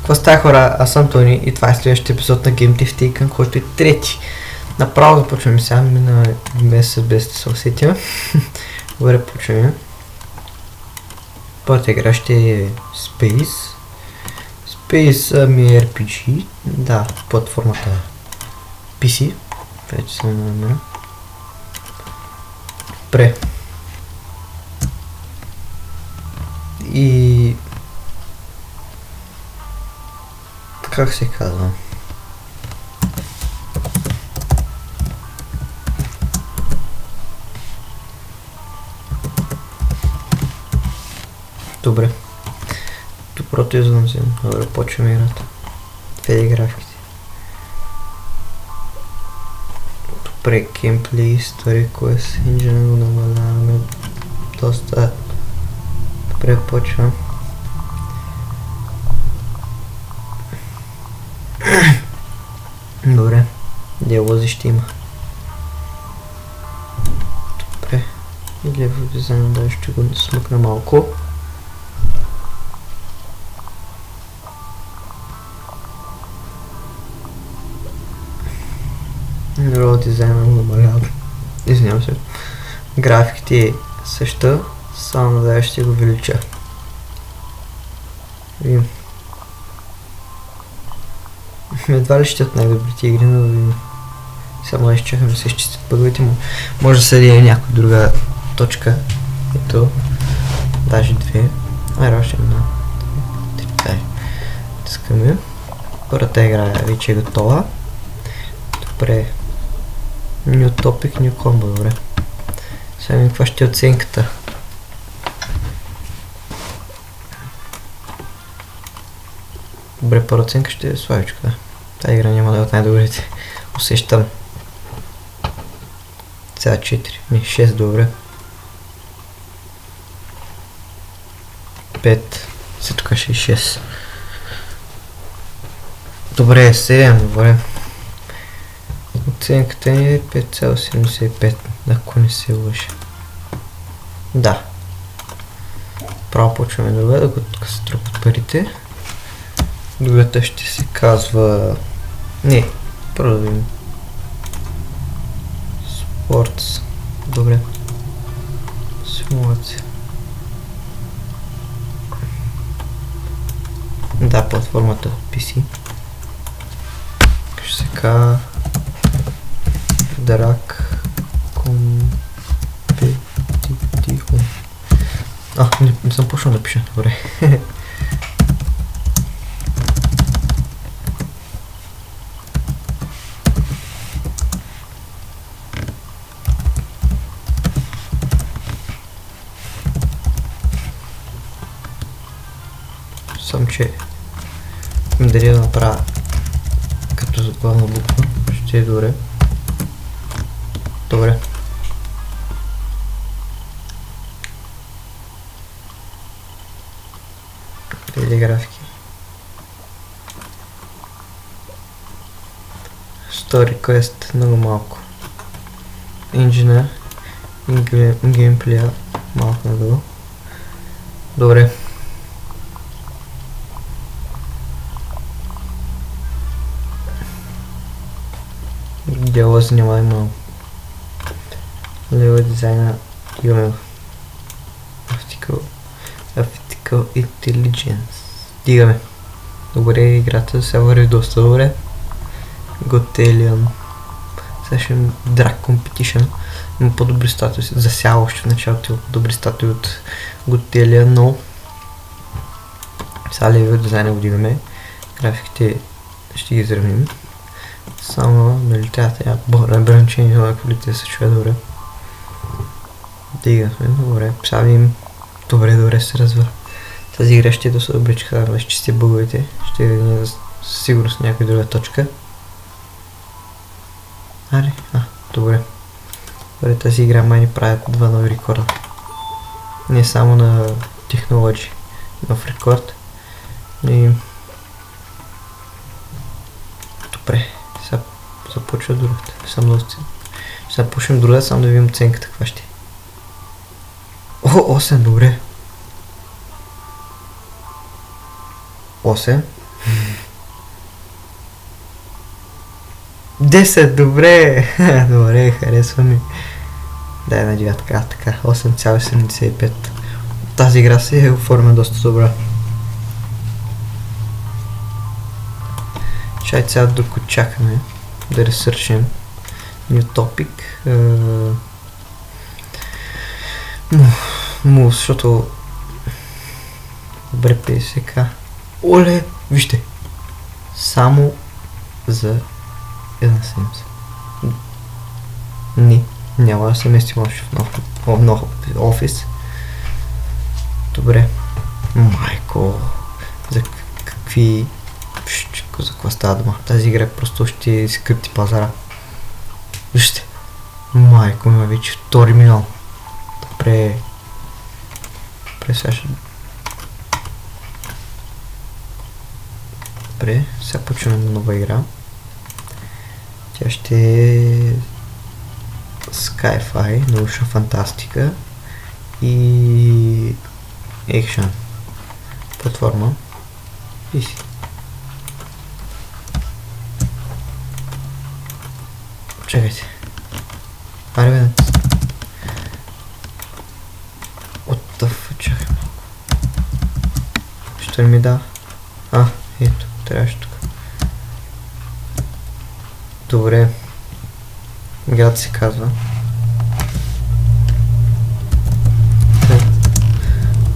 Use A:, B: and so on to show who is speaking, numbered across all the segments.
A: Какво става, хора? Аз съм Тони и това е следващия епизод на Game Thief Taken, който е трети. Направо започваме сега, мина месец без да се усетим. Добре, почваме. Първата игра ще е Space. Space ми е RPG. Да, платформата PC. Вече съм на номера. Добре. И... как се казва? Добре. Доброто извън взем. Добре, почваме играта. Две графиките. Добре, геймплей, история, quest, engine го намаляваме доста. Добре, почвам. Добре, диалози ще има. Добре, и лево дизайн, да ще го смъкна малко. Рол дизайна го намалявам. Извинявам се. Графиките също, само да ще го увелича. Видим. Едва ли ще от най-добрите игри, но видим. Само да изчакам да се изчистят бъговете му. Може да седи някоя друга точка. Ето. Даже две. Още една. Три. Тискаме. Първата игра вече е готова. Добре. New topic, new combo, добре. Сега видим каква ще е оценката. Добре, първа оценка ще е слабичка, да. Тази игра няма да е от най-добрите. Усещам. Сега 4, 6, добре. 5, след тук ще е 6. Добре, 7, добре. Оценката ни е 5,75, ако не се лъжа. Да. Право почваме друга, докато тук се трупат парите. Другата ще се казва... Не, първо да видим. Спортс. Добре. Симулация. Да, платформата PC. Ще се казва... Драк компетитивно. Не съм почнал да пиша, добре. Сам че дали да направя като главна буква, ще е добре. Добре. Или графики. Story quest много малко. Engine и геймплея малко надолу. Добре. Диалози няма много. Лево дизайна имаме Artificial Intelligence. Дигаме. Добре, играта се върви доста добре. Gotellion. Сега ще имам Drag Competition. Има по-добри статуи. Засяга още в началото има по-добри статуи от Gotellion, но сега лево дизайна го дигаме. Графиките ще ги изравним. Само налетявате някакво ограничение, ако ли те се чуе добре. Дигахме, добре, сега видим. Добре се развива. Тази игра ще е доста добре, че казвам да изчисти бъговете. Ще видим със сигурност някаква друга точка. Добре. Добре, тази игра май ни правят два нови рекорда. Не само на технологии. Нов рекорд. И... добре, сега започва другата. Сега започвам другата, само да видим оценката каква ще е. 8, добре. 8. 10, добре! Добре, харесва ми. Дай на девятка, така, 8,75. Тази игра се оформя доста добра. Чай сега докато чакаме да ресърчим New Topic. Защото добре 50к. Оле, вижте! Само за една седмица. Няма да се местим още в нов офис. Добре. Майко, за какви... За какво става дума? Тази игра просто ще скрипти пазара. Вижте. Майко, има вече 2 милион. Добре. Сега ще... Добре, сега почваме нова игра. Тя ще е Sci-Fi, научна фантастика и екшън платформа. И си. Чакайте. Аре бе. Чакай малко. Що ли ми дава? Ето, трябваше тук. Добре. Играта се казва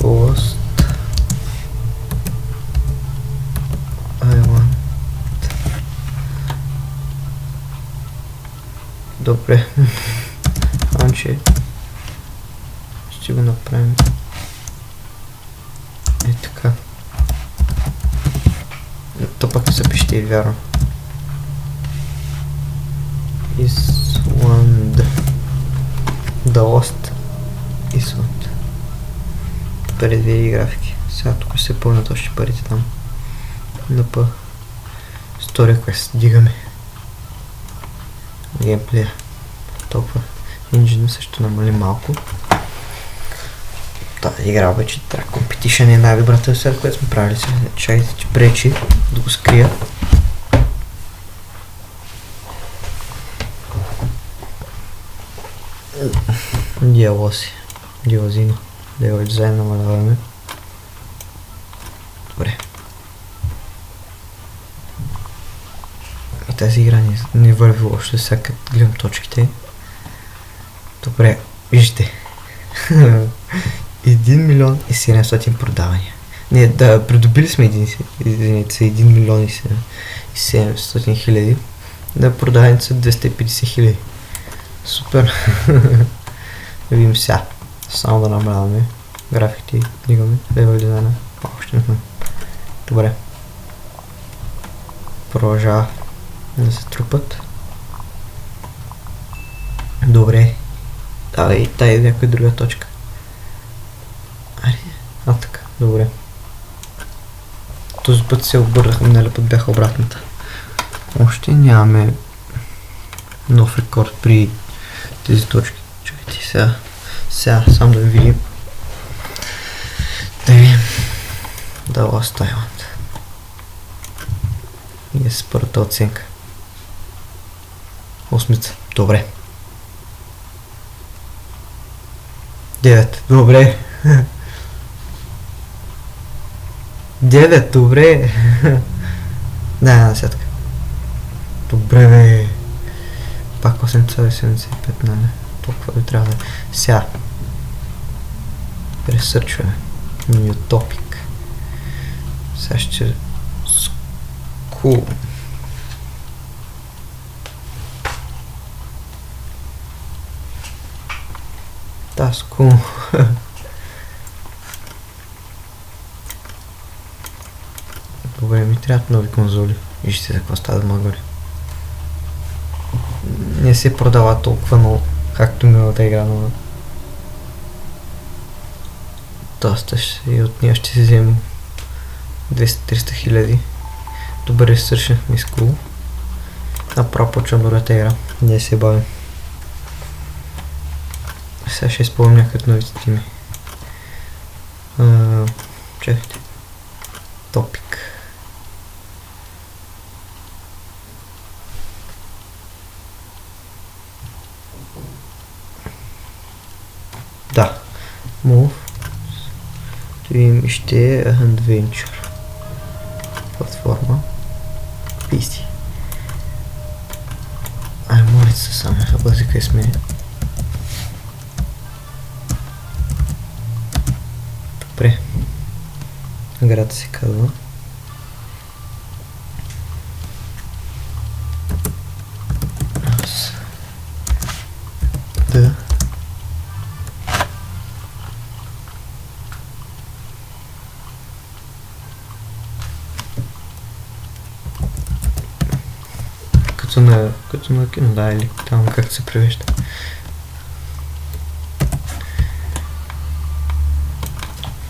A: Lost Island. Добре. Анче. Ще го направим. Е така. То пък не се пише и вярно. Island. The Lost Island. Предвиди графики. Сега тук се пълнят още парите там. НП. Story Quest. Дигаме. Геймплея. Толкова. Engine също намали малко. Тази игра обаче трябва Competition е най-добрата сега, която сме правили сега. Чакайте, че пречи да го скрия. Диалози. Диалозина. Level дизайн намаляваме. Добре. И тази игра не върви още, сега като гледам точките. Добре, вижте. 1 милион и 700 продавания. Не, да, придобили сме 1 милион и 700 хиляди. Да, продаваните са 250 хиляди. Супер. Да видим сега. Само да намаляваме графиките, дигаме левел дизайна. Още не. Добре. Продължава да се трупат. Добре. Давай, тай някоя друга точка. Така, добре. Този път се обърнахме, нали път бяха обратната. Още нямаме нов рекорд при тези точки. Чакайте сега сам да видим. Да видим. Да, Lost Island. И е с първата оценка. 8. Добре. 9. Добре. 9. Добре. Да, сетка. Добре, бе. Пак 8,75, нали? Толкова ви трябва да... Сега. Ресърчваме. New Topic. Сега ще... School. Да, School. Добре, ми трябват нови конзоли. Вижте за какво става да горе. Не се продава толкова много, както миналата игра, но... Доста ще и от нея ще си вземем 200-300 хиляди. Добре, свършихме School. Направо почвам другата игра. Не се бавим. Сега ще изпълням някакъв новите тими. Чакайте. Topic. Move. Stream ще е Adventure. Платформа. PC. Ай, моля се само, бъзи къде сме. Добре. Град се казва. Да. Като на кино, да, или там как се превежда.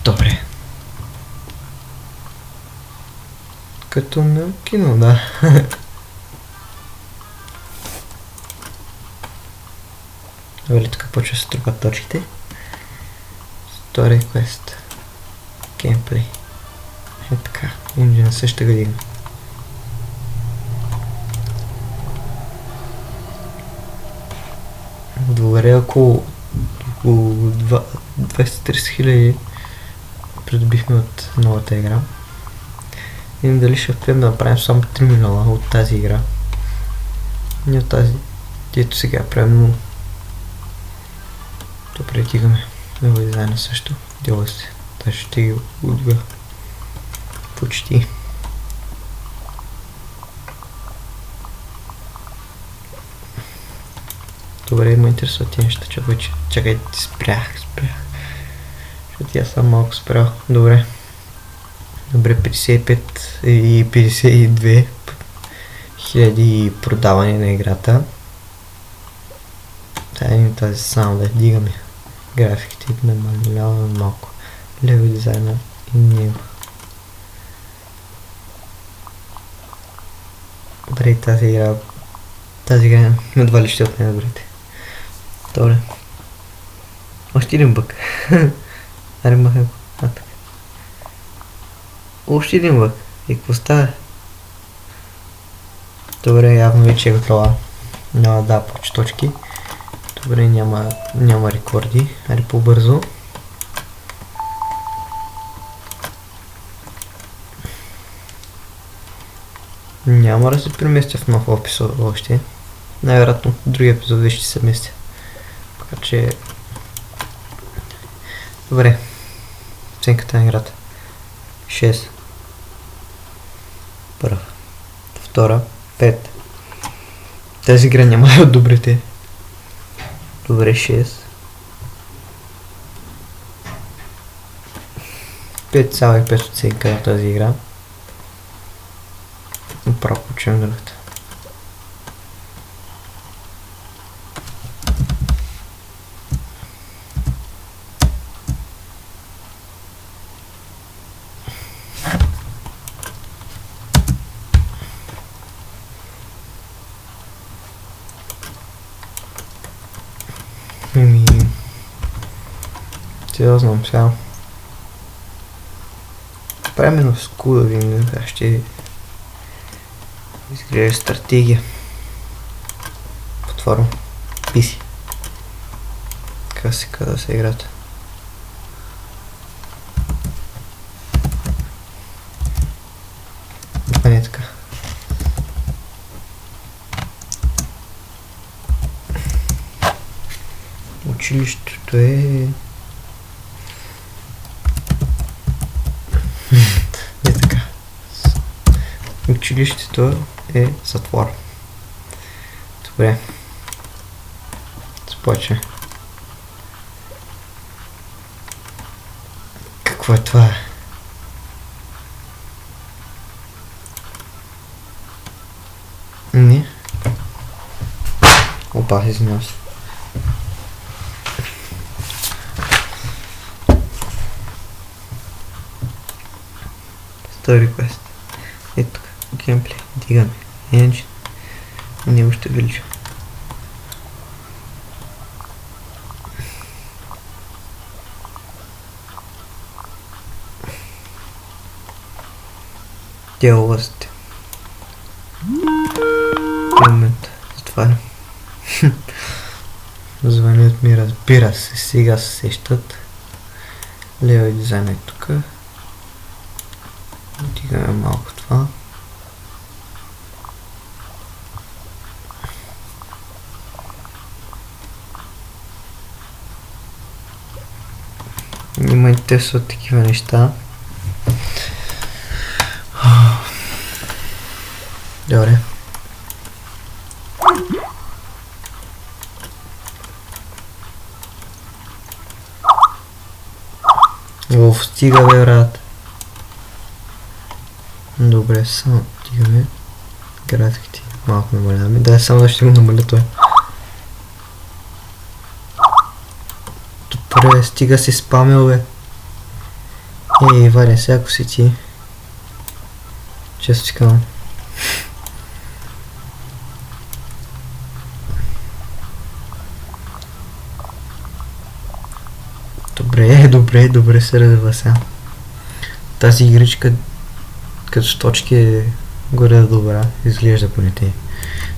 A: Добре. Като на кино, да. Добре, тук почва да се трупат точките. Story Quest. Gameplay. Е така, инжена също го дигна. Добре, около 230 хиляди придобихме от новата игра. Видим дали ще успеем да направим само 3 милиона от тази игра. И от тази, дето сега правим 0. Добре, тигаме. Ново дизайна също. Дело се. Та ще ги отга. Почти. Добре, ме интересуват тези неща, чакайте, спрях. Защото аз съм малко спрял. Добре. Добре, 55 и 52 хиляди продаване на играта. Тази само да дигаме графиките и намаляваме малко лево дизайна и него. Добре, тази игра едва ли ще от най-добрите. Добре. Още един бък. Аре махай го. Още един бък. И какво става? Добре, явно вече е готова. Няма да повече точки. Добре, няма рекорди. Аре по-бързо. Няма да се преместя в нов епизод още. Най-вероятно в другия епизод ще се местя. Така че... Добре. Оценката на играта. 6. Първа. Втора. 5. Тази игра няма да одобрите. Добре, 6. 5,5 оценка на тази игра. Направо почвам другата. Сега знам сега. Временно с куда да видим как ще изглежда стратегия. Платформа. PC. Как се казва се играта? Това не е така. Училището е... Не така. Училището е затвор. Добре. Започваме. Какво е това? Не. Опа, извинявам се. Story Quest. Ето тук. Геймплей. Дигаме. Engine. И него ще увелича. Дяволът. В момента затварям. Звънят ми, разбира се, сега се сещат. Лева дизайн е тук. Дигаме малко това. Не ме интересуват такива неща. Добре. Оф, стига бе, брат. Добре, само стигаме. Графиките малко намаляваме. Да, само да ще го намаля той. Добре, стига си спамил, бе. Ей, Ваня, сега ако си ти. Често ти казвам. Добре се развива сега. Тази игричка като точки е горе добра, изглежда поне те.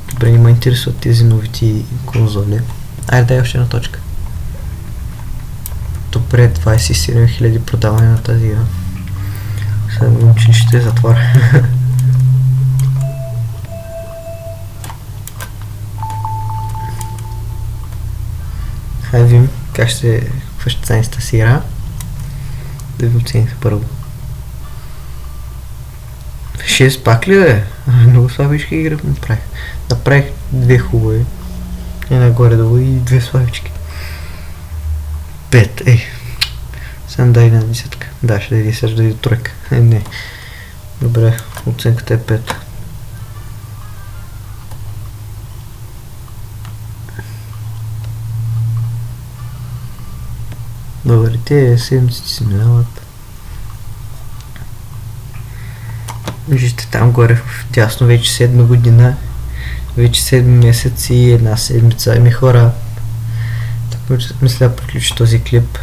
A: Добре, не ме интересуват тези новите конзоли. Айде, дай още една точка. Добре, 27 000 продаване на тази игра. Сега го че ще затворя. Хайде видим как ще стане с тази игра. Да ви оцените първо. 6 пак ли е? Много слабички игри направих. Направих 2 хубави. Една горе-долу и 2 слабички. 5, ей. Сега дай на десетка. Да, ще дай 10, ще дай тройка. Не. Добре, оценката е 5. Добре, те седмиците си минават. Вижте там горе в тясно вече 7 година. Вече 7 месец и една седмица. Ами хора, така мисля да приключи този клип.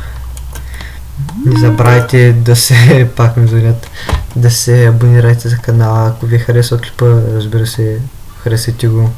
A: Не забравяйте да се, пак ми звънят, да се абонирайте за канала. Ако ви харесва клипа, разбира се, харесайте го.